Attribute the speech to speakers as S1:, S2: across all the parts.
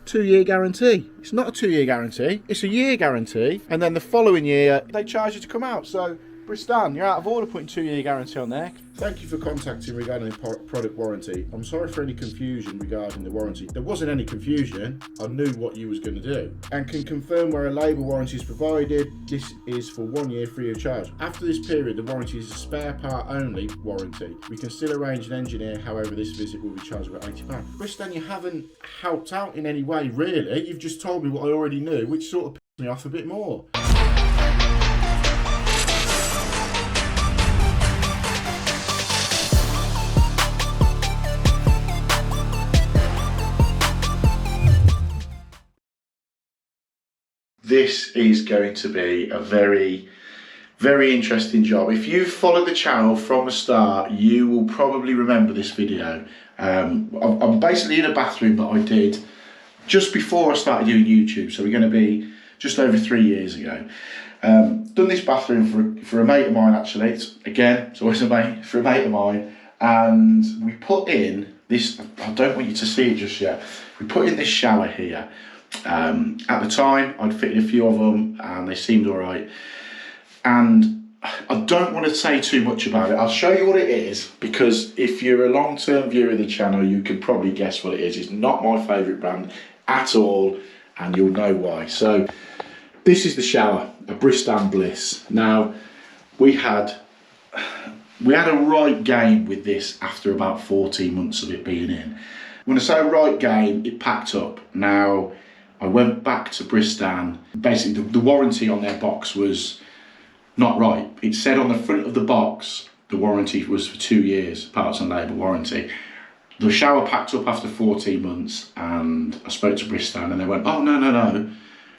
S1: 2-year guarantee. It's not a 2-year guarantee, it's a year guarantee, and then the following year they charge you to come out. So Bristan, you're out of order putting 2-year guarantee on there. Thank you for contacting regarding the product warranty. I'm sorry for any confusion regarding the warranty. There wasn't any confusion. I knew what you was going to do, and can confirm where a labour warranty is provided. This is for 1 year free of charge. After this period, the warranty is a spare part only warranty. We can still arrange an engineer, however this visit will be charged about £80. Bristan, you haven't helped out in any way really. You've just told me what I already knew, which sort of pissed me off a bit more. This is going to be a very, very interesting job. If you've followed the channel from the start, you will probably remember this video. I'm basically in a bathroom that I did just before I started doing YouTube, so we're going to be just over 3 years ago. Done this bathroom for a mate of mine actually. It's always a mate, for a mate of mine. And we put in this, I don't want you to see it just yet, we put in this shower here. At the time I'd fitted a few of them and they seemed all right, and I don't want to say too much about it. I'll show you what it is, because if you're a long-term viewer of the channel you can probably guess what it is. It's not my favourite brand at all, and you'll know why. So this is the shower, a Bristan Bliss. Now we had a right game with this after about 14 months of it being in. When I say right game, it packed up. Now I went back to Bristan. Basically, the warranty on their box was not right. It said on the front of the box, the warranty was for 2 years, parts and labour warranty. The shower packed up after 14 months, and I spoke to Bristan and they went, oh, no.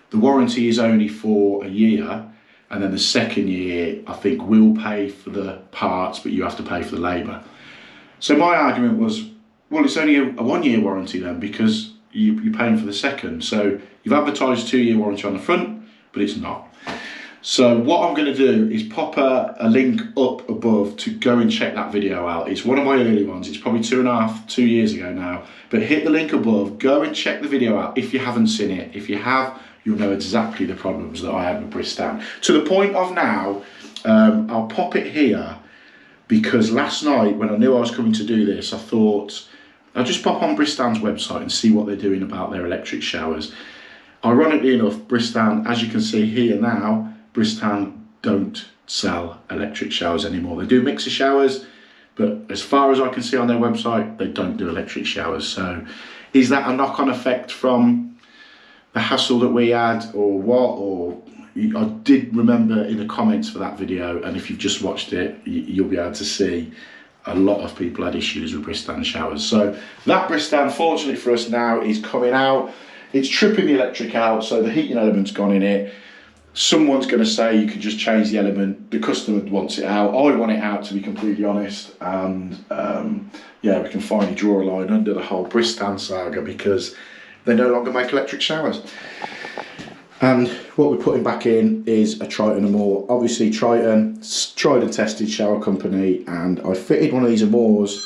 S1: The warranty is only for a year, and then the second year, I think we'll pay for the parts, but you have to pay for the labour. So my argument was, well, it's only a 1 year warranty then, because you're paying for the second. So you've advertised 2 year warranty on the front, but it's not. So what I'm going to do is pop a link up above to go and check that video out. It's one of my early ones. It's probably 2 years ago now. But hit the link above, go and check the video out if you haven't seen it. If you have, you'll know exactly the problems that I had with Bristan. To the point of now, I'll pop it here, because last night when I knew I was coming to do this, I thought, I'll just pop on Bristan's website and see what they're doing about their electric showers. Ironically enough, Bristan, as you can see here now, Bristan don't sell electric showers anymore. They do mixer showers, but as far as I can see on their website, they don't do electric showers. So is that a knock-on effect from the hassle that we had, or what? Or I did remember in the comments for that video, and if you've just watched it, you'll be able to see a lot of people had issues with Bristan showers. So that Bristan, fortunately for us now, is coming out. It's tripping the electric out, so the heating element's gone in it. Someone's going to say you can just change the element. The customer wants it out. I want it out, to be completely honest. And yeah, we can finally draw a line under the whole Bristan saga, because they no longer make electric showers. And what we're putting back in is a Triton Amore. Obviously Triton, tried and tested shower company, and I fitted one of these Amores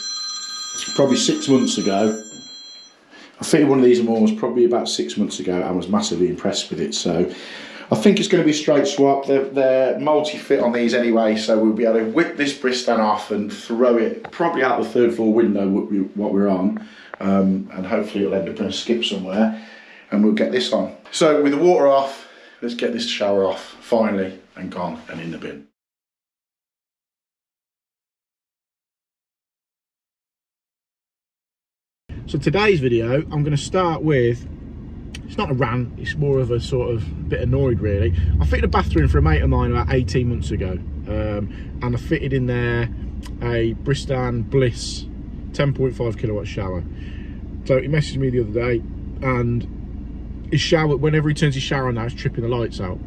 S1: probably 6 months ago. I fitted one of these Amores probably about 6 months ago and was massively impressed with it. So I think it's going to be a straight swap. They're multi-fit on these anyway, so we'll be able to whip this Bristan off and throw it probably out the 3rd floor window what we're on, and hopefully it'll end up in a skip somewhere, and we'll get this on. So with the water off, let's get this shower off finally and gone and in the bin. So today's video, I'm going to start with, it's not a rant, it's more of a sort of bit annoyed really. I fitted a bathroom for a mate of mine about 18 months ago, and I fitted in there a Bristan Bliss 10.5 kilowatt shower. So he messaged me the other day, and his shower, whenever he turns his shower on now, it's tripping the lights out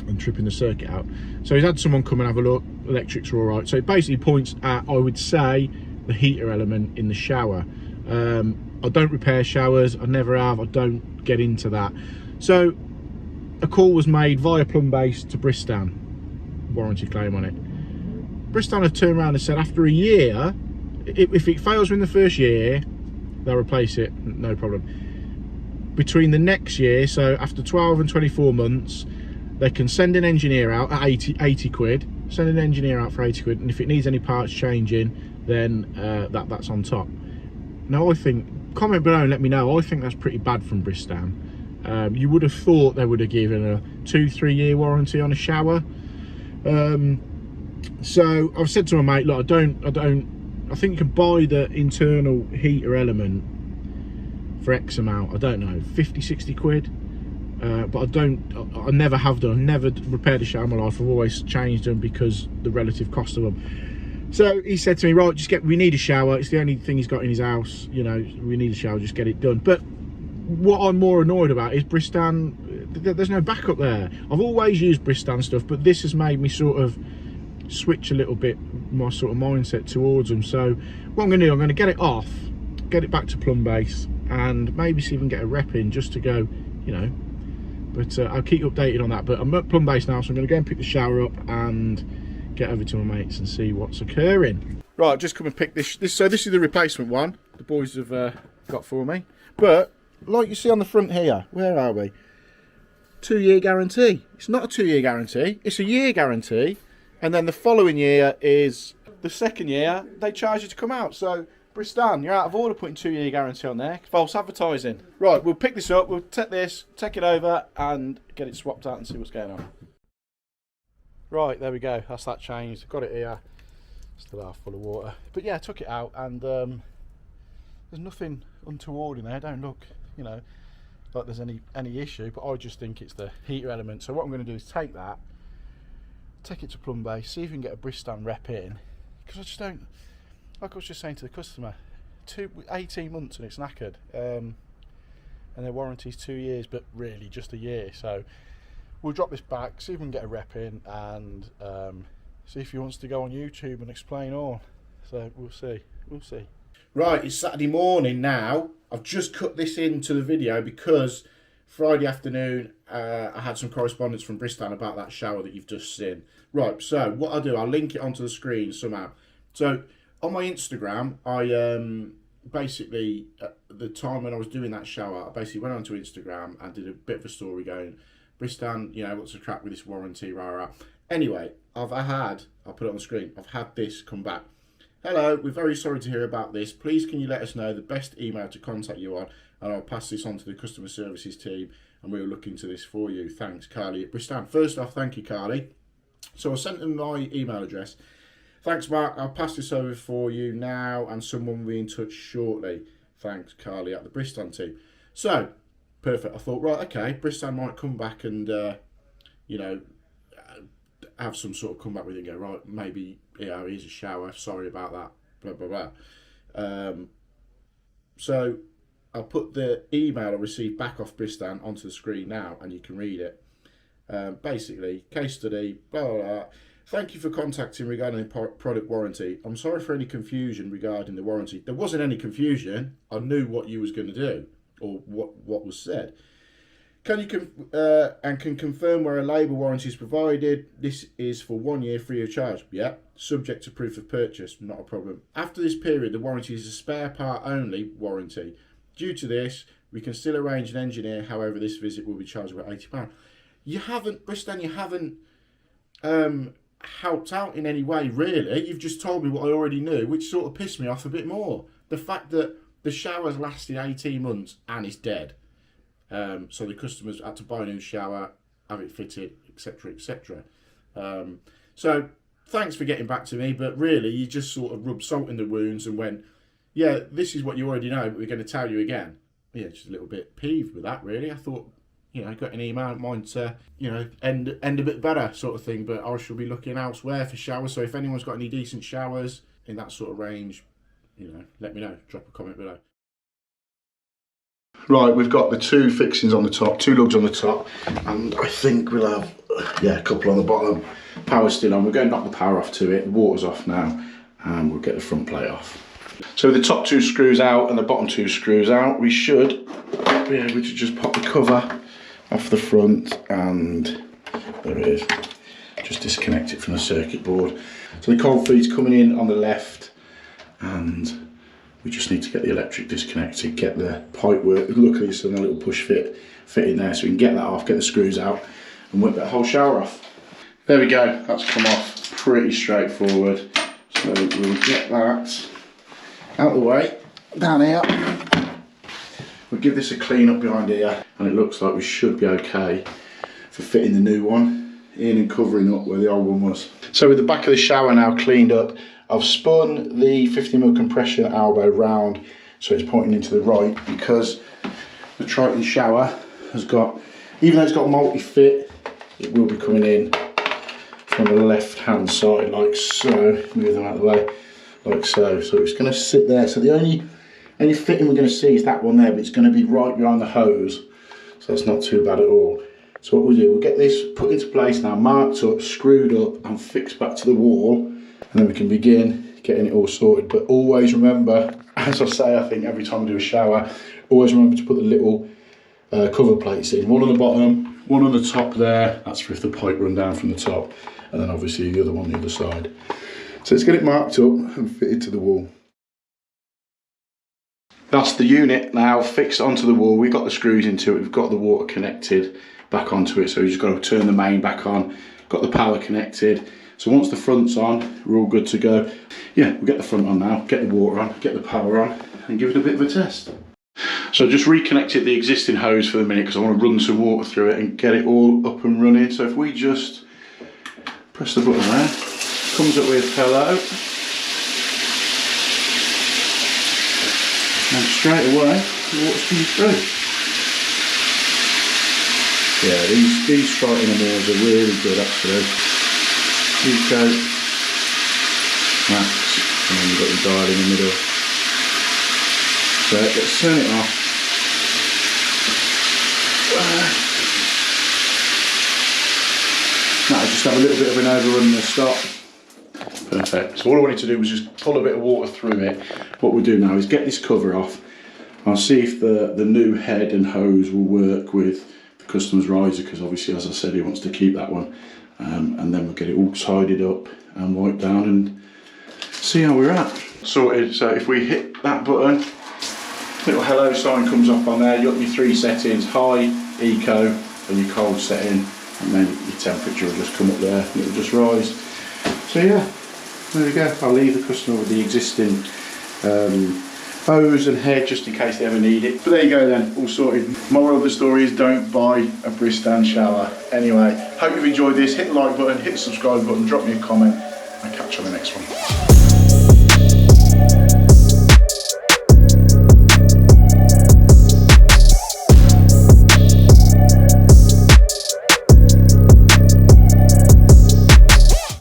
S1: and tripping the circuit out. So he's had someone come and have a look, electrics are all right. So it basically points at, I would say, the heater element in the shower. I don't repair showers, I never have, I don't get into that. So a call was made via Plumbase to Bristan, warranty claim on it. Bristan have turned around and said after a year, if it fails within the first year, they'll replace it, no problem.
S2: between the next year, so after 12 and 24 months, they can send an engineer out at 80 quid, send an engineer out for 80 quid, and if it needs any parts changing, then that's on top. Now I think, comment below and let me know, I think that's pretty bad from Bristan. You would have thought they would have given a 2-3 year warranty on a shower. So I've said to my mate, look, I think you can buy the internal heater element for X amount, I don't know, 50-60 quid. But I never have done, I've never repaired a shower in my life. I've always changed them because the relative cost of them. So he said to me, right, we need a shower, it's the only thing he's got in his house, you know, we need a shower, just get it done. But what I'm more annoyed about is Bristan, there's no backup there. I've always used Bristan stuff, but this has made me sort of switch a little bit my sort of mindset towards them. So what I'm going to do, I'm going to get it off, get it back to plumb base, and maybe see if we can get a rep in just to go, you know. But I'll keep you updated on that. But I'm at plumb base now, so I'm going to go and pick the shower up and get over to my mates and see what's occurring. Right, just come and pick this. So this is the replacement one the boys have got for me. But like you see on the front here, where are we? 2 year guarantee. It's not a 2 year guarantee, it's a year guarantee. And then the following year is the second year, they charge you to come out. So Bristan, you're out of order putting 2 year guarantee on there. False advertising. Right, we'll pick this up, we'll take this, take it over and get it swapped out and see what's going on. Right, there we go, that's that changed. Got it here, still half full of water. But yeah, I took it out and there's nothing untoward in there. Don't look, you know, like there's any issue, but I just think it's the heater element. So what I'm going to do is take that, take it to plumb base, see if we can get a Bristan rep in, because I just don't, like I was just saying to the customer, 18 months and it's knackered, and their warranty's 2 years, but really just a year. So we'll drop this back, see if we can get a rep in, and see if he wants to go on YouTube and explain all. So we'll see. Right, it's Saturday morning now. I've just cut this into the video because Friday afternoon I had some correspondence from Bristan about that shower that you've just seen. Right, so what I'll do, I'll link it onto the screen somehow. So on my Instagram, I basically, at the time when I was doing that shower, I basically went onto Instagram and did a bit of a story going, Bristan, you know, what's the crack with this warranty, rah, rah. Anyway, I'll put it on the screen, I've had this come back. Hello, we're very sorry to hear about this. Please can you let us know the best email to contact you on, and I'll pass this on to the customer services team and we'll look into this for you. Thanks, Carly at Bristan. First off, thank you, Carly. So I sent them my email address. Thanks, Mark. I'll pass this over for you now and someone will be in touch shortly. Thanks, Carly at the Bristan team. So, perfect. I thought, right, okay, Bristan might come back and, you know, have some sort of comeback with it and go, right, maybe, you know, here's a shower, sorry about that, blah, blah, blah. So I'll put the email I received back off Bristan onto the screen now and you can read it. Basically, case study, blah, blah, blah. Thank you for contacting regarding the product warranty. I'm sorry for any confusion regarding the warranty. There wasn't any confusion. I knew what you was going to do or what was said. Can you can confirm where a labour warranty is provided? This is for 1 year free of charge. Yeah, subject to proof of purchase, not a problem. After this period, the warranty is a spare part only warranty. Due to this, we can still arrange an engineer. However, this visit will be charged about £80. You haven't, Bristan, you haven't helped out in any way, really. You've just told me what I already knew, which sort of pissed me off a bit more. The fact that the shower's lasted 18 months and it's dead. So the customers had to buy a new shower, have it fitted, etc, etc. So thanks for getting back to me, but really you just sort of rubbed salt in the wounds and went, yeah, this is what you already know, but we're going to tell you again. Yeah, just a little bit peeved with that, really. I thought, you know, got an email, mine to, you know, end a bit better sort of thing, but I shall be looking elsewhere for showers. So if anyone's got any decent showers in that sort of range, you know, let me know, drop a comment below. Right, we've got the two fixings on the top, two lugs on the top, and I think we'll have, yeah, a couple on the bottom. Power's still on. We're going to knock the power off to it. The water's off now, and we'll get the front plate off. So with the top two screws out and the bottom two screws out, we should be able to just pop the cover off the front, and there it is. Just disconnect it from the circuit board. So the cold feed's coming in on the left, and
S1: We just need to get the electric disconnected, get the pipe work. Luckily it's done a little push fit in there, so we can get that off, get the screws out and whip that whole shower off. There we go, that's come off pretty straightforward. So we'll get that out of the way, down here. We'll give this a clean up behind here, and it looks like we should be okay for fitting the new one in and covering up where the old one was. So with the back of the shower now cleaned up, I've spun the 50mm compression elbow round so it's pointing into the right, because the Triton shower has got, even though it's got multi-fit, it will be coming in from the left hand side like so. Move them out of the way like so. So it's going to sit there. So the only fitting we're going to see is that one there, but it's going to be right behind the hose, so that's not too bad at all. So what we'll do, we'll get this put into place now, marked up, screwed up and fixed back to the wall, and then we can begin getting it all sorted. But always remember, as I say I think every time we do a shower, always remember to put the little cover plates in, one on the bottom, one on the top there, that's for if the pipe run down from the top, and then obviously the other one on the other side. So let's get it marked up and fitted to the wall. That's the unit now fixed onto the wall. We've got the screws into it, we've got the water connected back onto it, so you just got to turn the main back on, got the power connected. So once the front's on, we're all good to go. Yeah, we'll get the front on now, get the water on, get the power on, and give it a bit of a test. So I just reconnected the existing hose for the minute because I want to run some water through it and get it all up and running. So if we just press the button there, comes up with hello. And straight away, the water's coming through. Yeah, these Triton Amores are really good actually. Eco, Max, and then you've got your dial in the middle. So let's turn it off. Now I just have a little bit of an overrun and a stop. Perfect. So all I wanted to do was just pull a bit of water through it. What we'll do now is get this cover off. I'll see if the new head and hose will work with the customer's riser, because obviously, as I said, he wants to keep that one. And then we'll get it all tidied up and wiped down and see how we're at. Sorted. So if we hit that button, little hello sign comes up on there. You've got your 3 settings: high, eco, and your cold setting, and then your temperature will just come up there and it'll just rise. So yeah, there we go. I'll leave the customer with the existing hose and head just in case they ever need it. But there you go then, all sorted. Moral of the story is don't buy a Bristan shower. Anyway, hope you've enjoyed this. Hit the like button, hit the subscribe button, drop me a comment. I'll catch you on the next one.